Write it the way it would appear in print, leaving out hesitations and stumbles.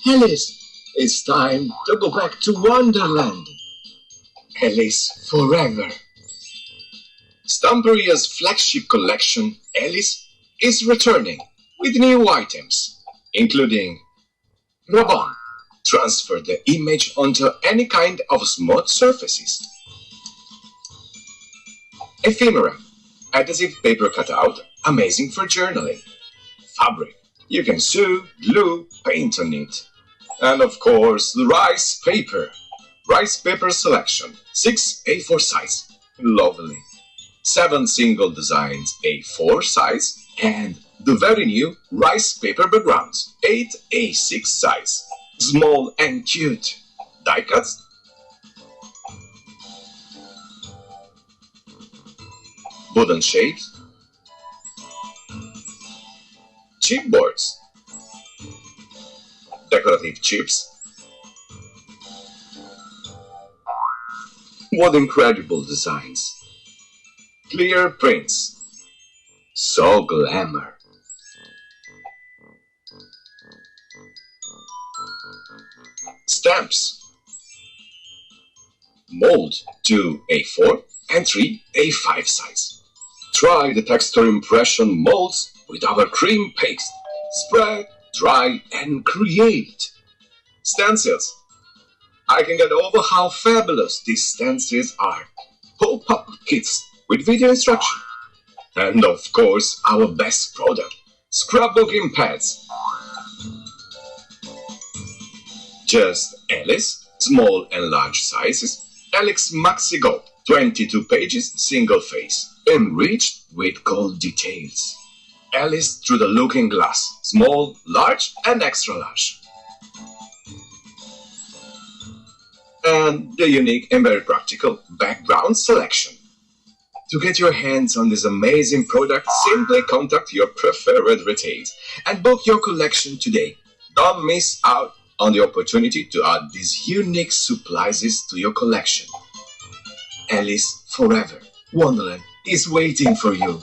Alice, it's time to go back to Wonderland. Alice forever. Stamperia's flagship collection, Alice, is returning with new items, including Rabon. Transfer the image onto any kind of smooth surfaces. Ephemera, adhesive paper cutout, amazing for journaling. Fabric, you can sew, glue, paint on it. And of course, the rice paper. Rice paper selection, 6 A4 size, lovely. 7 single designs A4 size, and the very new rice paper backgrounds, 8 A6 size, small and cute. Die cuts. Wooden shapes. Chipboards. Decorative chips. What incredible designs. Clear prints. So glamour. Stamps. Mold 2 A4 and 3 A5 size. Try the texture impression molds with our cream paste. Spread, dry, and create. Stencils. I can get over how fabulous these stencils are. Pop-up kits with video instruction. And of course, our best product, scrapbooking pads. Just Alice, small and large sizes. Alex Maxi Go, 22 pages, single face, enriched with gold details. Alice through the looking glass, small, large, and extra large. And the unique and very practical background selection. To get your hands on this amazing product, simply contact your preferred retailers and book your collection today. Don't miss out on the opportunity to add these unique surprises to your collection. Alice forever. Wonderland is waiting for you.